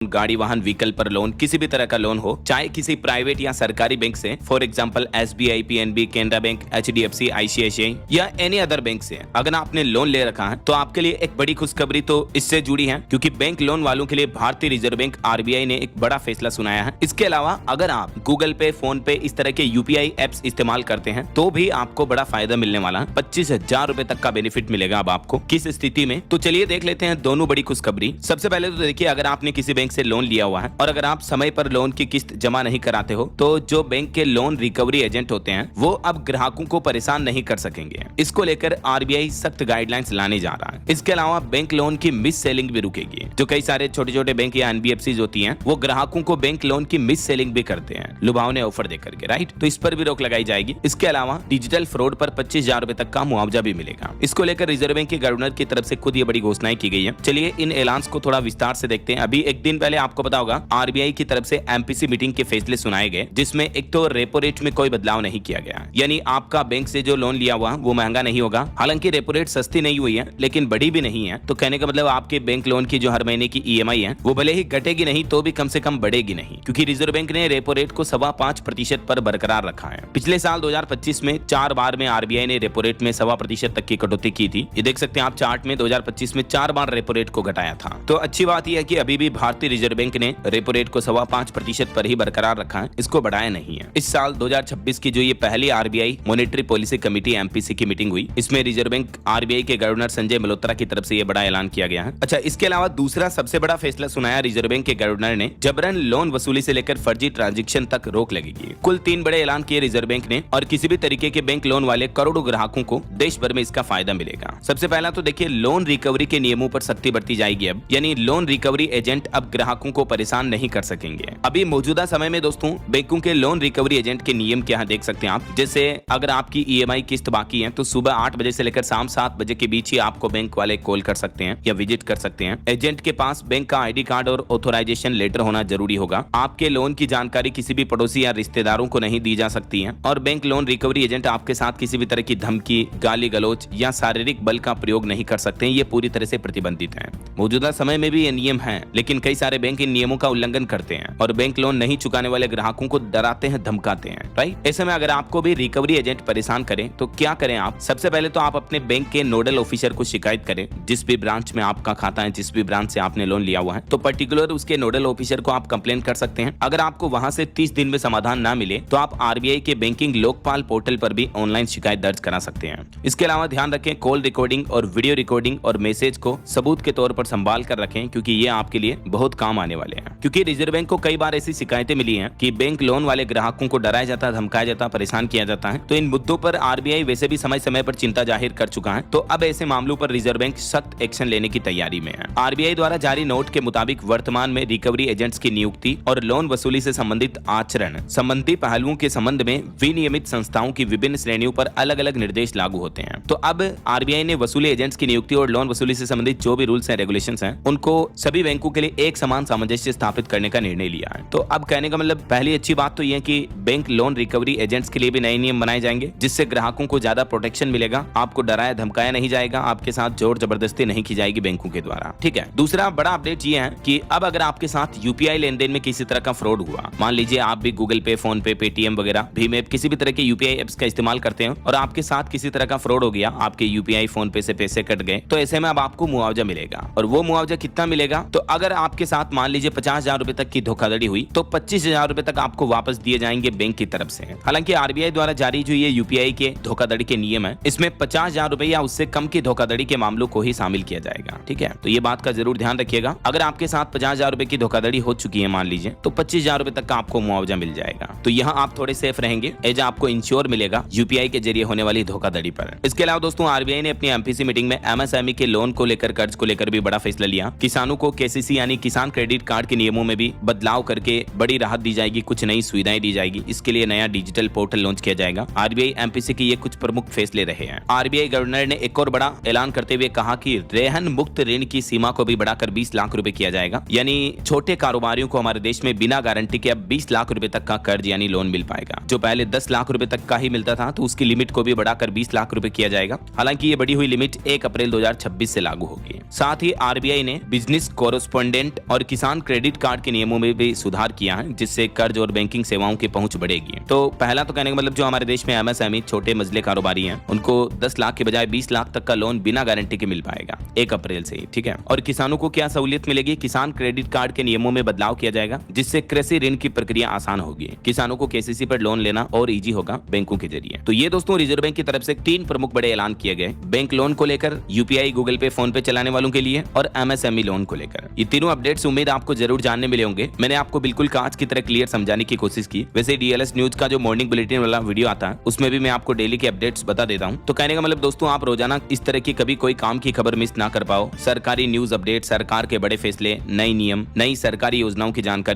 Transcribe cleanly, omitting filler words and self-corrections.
गाड़ी वाहन व्हीकल पर लोन, किसी भी तरह का लोन हो, चाहे किसी प्राइवेट या सरकारी बैंक से, for example SBI, PNB, Canara bank, HDFC, ICICI या एनी अदर बैंक से अगर आपने लोन ले रखा है तो आपके लिए एक बड़ी खुशखबरी तो इससे जुड़ी है, क्योंकि बैंक लोन वालों के लिए भारतीय रिजर्व बैंक आरबीआई ने एक बड़ा फैसला सुनाया है। इसके अलावा अगर आप गूगल पे, फोन पे, इस तरह के यूपीआई एप्स इस्तेमाल करते हैं तो भी आपको बड़ा फायदा मिलने वाला है। 25,000 रुपए तक का बेनिफिट मिलेगा अब आपको। किस स्थिति में, तो चलिए देख लेते हैं दोनों बड़ी खुशखबरी। सबसे पहले तो देखिए, अगर आपने किसी बैंक से लोन लिया हुआ है और अगर आप समय पर लोन की किस्त जमा नहीं कराते हो तो जो बैंक के लोन रिकवरी एजेंट होते हैं वो अब ग्राहकों को परेशान नहीं कर सकेंगे। इसको लेकर आरबीआई सख्त गाइडलाइंस लाने जा रहा है। इसके अलावा बैंक लोन की मिस सेलिंग भी रुकेगी। जो कई सारे छोटे छोटे बैंक या एनबीएफसी होती हैं वो ग्राहकों को बैंक लोन की मिस सेलिंग भी करते हैं लुभावने ऑफर देकर के, राइट। तो इस पर भी रोक लगाई जाएगी। इसके अलावा डिजिटल फ्रॉड पर 25,000 रुपए तक का मुआवजा भी मिलेगा। इसको लेकर रिजर्व बैंक के गवर्नर की तरफ से खुद ये बड़ी घोषणाएं की गई है। चलिए इन ऐलान को थोड़ा विस्तार से देखते हैं। अभी एक दिन पहले आपको पता होगा आरबीआई की तरफ से एमपीसी मीटिंग के फैसले सुनाए गए, जिसमें एक तो रेपो रेट में कोई बदलाव नहीं किया गया, यानी आपका बैंक से जो लोन लिया हुआ वो महंगा नहीं होगा। हालांकि रेपो रेट सस्ती नहीं हुई है लेकिन बड़ी भी नहीं है, तो कहने का मतलब आपके बैंक लोन की जो हर महीने की ईएमआई है वो भले ही घटेगी नहीं तो भी कम से कम बढ़ेगी नहीं, क्योंकि रिजर्व बैंक ने रेपो रेट को 5.25% पर बरकरार रखा है। पिछले साल 2025 में 4 बार में आरबीआई ने रेपो रेट में 1.25% तक की कटौती की थी। ये देख सकते हैं आप चार्ट में 2025 में 4 बार रेपो रेट को घटाया था। तो अच्छी बात यह है कि अभी भी भारतीय रिजर्व बैंक ने रेपो रेट को 5.25% पर ही बरकरार रखा है, इसको बढ़ाया नहीं है। इस साल 2026 की जो ये पहली RBI monetary policy committee MPC की मीटिंग हुई, इसमें रिजर्व बैंक आरबीआई के गवर्नर संजय मल्होत्रा की तरफ से ये बड़ा ऐलान किया गया है। अच्छा, इसके अलावा दूसरा सबसे बड़ा फैसला सुनाया रिजर्व बैंक के गवर्नर ने, जबरन लोन वसूली से लेकर फर्जी ट्रांजैक्शन तक रोक लगेगी। कुल 3 बड़े ऐलान किए रिजर्व बैंक ने और किसी भी तरीके के बैंक लोन वाले करोड़ों ग्राहकों को देश भर में इसका फायदा मिलेगा। सबसे पहला तो देखिए, लोन रिकवरी के नियमों पर सख्ती बरती जाएगी अब, यानी लोन रिकवरी एजेंट अब ग्राहकों को परेशान नहीं कर सकेंगे। अभी मौजूदा समय में दोस्तों बैंकों के लोन रिकवरी एजेंट के नियम क्या है देख सकते हैं आप। जैसे अगर आपकी ईएमआई किस्त बाकी है तो सुबह 8 बजे से लेकर शाम 7 बजे के बीच ही आपको बैंक वाले कॉल कर सकते हैं या विजिट कर सकते हैं। एजेंट के पास बैंक का आईडी कार्ड और ऑथराइजेशन लेटर होना जरूरी होगा। आपके लोन की जानकारी किसी भी पड़ोसी या रिश्तेदारों को नहीं दी जा सकती है और बैंक लोन रिकवरी एजेंट आपके साथ किसी भी तरह की धमकी, गाली गलौज या शारीरिक बल का प्रयोग नहीं कर सकते हैं। ये पूरी तरह से प्रतिबंधित है। मौजूदा समय में भी ये नियम है, लेकिन कई सारे बैंक इन नियमों का उल्लंघन करते हैं और बैंक लोन नहीं चुकाने वाले ग्राहकों को डराते हैं, धमकाते हैं, राइट। ऐसे में अगर आपको भी रिकवरी एजेंट परेशान करें तो क्या करें आप? सबसे पहले तो आप अपने बैंक के नोडल ऑफिसर को शिकायत करें। जिस भी ब्रांच में आपका खाता है, जिस भी ब्रांच से आपने लोन लिया हुआ है, तो पर्टिकुलर उसके नोडल ऑफिसर को आप कंप्लेन कर सकते हैं। अगर आपको वहां से 30 दिन में समाधान ना मिले तो आप आरबीआई के बैंकिंग लोकपाल पोर्टल पर भी ऑनलाइन शिकायत दर्ज करा सकते हैं। इसके अलावा ध्यान रखें, कॉल रिकॉर्डिंग और वीडियो रिकॉर्डिंग और मैसेज को सबूत के तौर पर संभाल कर रखें, क्योंकि ये आपके लिए बहुत काम आने वाले हैं। क्योंकि रिजर्व बैंक को कई बार ऐसी शिकायतें मिली हैं कि बैंक लोन वाले ग्राहकों को डराया जाता, धमकाया जाता, परेशान किया जाता है। तो इन मुद्दों पर आरबीआई वैसे भी समय समय पर चिंता जाहिर कर चुका है, तो अब ऐसे मामलों पर रिजर्व बैंक सख्त एक्शन लेने की तैयारी में है। आरबीआई द्वारा जारी नोट के मुताबिक वर्तमान में रिकवरी एजेंट्स की नियुक्ति और लोन वसूली से संबंधित आचरण संबंधी पहलुओं के संबंध में विनियमित संस्थाओं की विभिन्न श्रेणियों पर अलग अलग निर्देश लागू होते हैं। तो अब आरबीआई ने वसूली एजेंट्स की नियुक्ति और लोन वसूली से संबंधित जो भी रूल्स एंड रेगुलेशंस हैं उनको सभी बैंकों के लिए एक समान सामंजस्य स्थापित करने का निर्णय लिया है। तो अब कहने का मतलब पहली अच्छी बात तो यह है कि बैंक लोन रिकवरी एजेंट्स के लिए भी नए नियम बनाए जाएंगे, जिससे ग्राहकों को ज्यादा प्रोटेक्शन मिलेगा। आपको डराया धमकाया नहीं जाएगा, आपके साथ जोर जबरदस्ती नहीं की जाएगी बैंकों के द्वारा, ठीक है। दूसरा बड़ा अपडेट ये है कि अब अगर आपके साथ यूपीआई लेन देन में किसी तरह का फ्रॉड हुआ, मान लीजिए आप भी गूगल पे, फोन पे, पेटीएम वगैरह भीम ऐप किसी भी तरह के यूपीआई एप्स का इस्तेमाल करते हैं और आपके साथ किसी तरह का फ्रॉड हो गया, आपके यूपीआई फोन पे से पैसे कट गए, तो ऐसे में अब आपको मुआवजा मिलेगा। और वो मुआवजा कितना मिलेगा? तो अगर आपके साथ मान लीजिए 50,000 रुपए तक की धोखाधड़ी हुई तो 25,000 रुपए तक आपको वापस दिए जाएंगे बैंक की तरफ से। हालांकि आरबीआई द्वारा जारी जो ये यूपीआई के धोखाधड़ी के नियम है, इसमें 50,000 रुपए या उससे कम की धोखाधड़ी के मामलों को ही शामिल किया जाएगा, ठीक है। तो ये बात का जरूर ध्यान रखिएगा। अगर आपके साथ 50,000 रुपए की धोखाधड़ी हो चुकी है मान लीजिए, तो 25,000 रुपए तक का आपको मुआवजा मिल जाएगा। तो यहाँ आप थोड़े सेफ रहेंगे, एज आपको इंश्योर मिलेगा यूपीआई के जरिए होने वाली धोखाधड़ी पर। इसके अलावा दोस्तों आरबीआई ने अपनी एमपीसी मीटिंग में एमएसएमई के लोन को लेकर, कर्ज को लेकर भी बड़ा फैसला लिया। किसानों को केसीसी यानी किसान क्रेडिट कार्ड के नियमों में भी बदलाव करके बड़ी राहत दी जाएगी, कुछ नई सुविधाएं दी जाएगी। इसके लिए नया डिजिटल पोर्टल लॉन्च किया जाएगा। आरबीआई एमपीसी के ये कुछ प्रमुख फैसले रहे हैं। आरबीआई गवर्नर ने एक और बड़ा ऐलान करते हुए कहा कि रेहन मुक्त ऋण की सीमा को भी बढ़ाकर 20 लाख रुपए किया जाएगा, यानी छोटे कारोबारियों को हमारे देश में बिना गारंटी के अब 20 लाख रुपए तक का कर्ज यानी लोन मिल पाएगा। जो पहले 10 लाख रुपए तक का ही मिलता था, तो उसकी लिमिट को भी बढ़ाकर 20 लाख रुपए किया जाएगा। हालांकि ये बढ़ी हुई लिमिट 1 अप्रैल 2026 से लागू होगी। साथ ही आरबीआई ने बिजनेस कोरेस्पोंडेंट और किसान क्रेडिट कार्ड के नियमों में भी सुधार किया है, जिससे कर्ज और बैंकिंग सेवाओं की पहुंच बढ़ेगी। तो पहला तो कहने का मतलब जो हमारे देश में एमएसएमई छोटे मजले कारोबारी हैं, उनको 10 लाख के बजाय 20 लाख तक का लोन बिना गारंटी के मिल पाएगा 1 अप्रैल से ही, ठीक है। और किसानों को क्या सहूलियत मिलेगी? किसान क्रेडिट कार्ड के नियमों में बदलाव किया जाएगा, जिससे कृषि ऋण की प्रक्रिया आसान होगी। किसानों को केसीसी पर लोन लेना और इजी होगा बैंकों के जरिए। तो ये दोस्तों रिजर्व बैंक की तरफ से 3 प्रमुख बड़े ऐलान किए गए, बैंक लोन को लेकर, यूपीआई, गूगल पे, फोन पे चलाने वालों के लिए और एमएसएमई लोन को लेकर। ये तीनों अपडेट्स उम्मीद आपको जरूर जानने मिले होंगे। मैंने आपको बिल्कुल कांच की तरह क्लियर समझाने की कोशिश की। वैसे डीएलएस न्यूज का जो मॉर्निंग बुलेटिन वाला वीडियो आता है, उसमें भी मैं आपको डेली के अपडेट्स बता देता हूं। तो कहने का मतलब दोस्तों, आप रोजाना इस तरह की कभी कोई काम की खबर मिस ना कर पाओ। सरकारी न्यूज अपडेट, सरकार के बड़े फैसले, नए नियम, नई सरकारी योजनाओं की जानकारी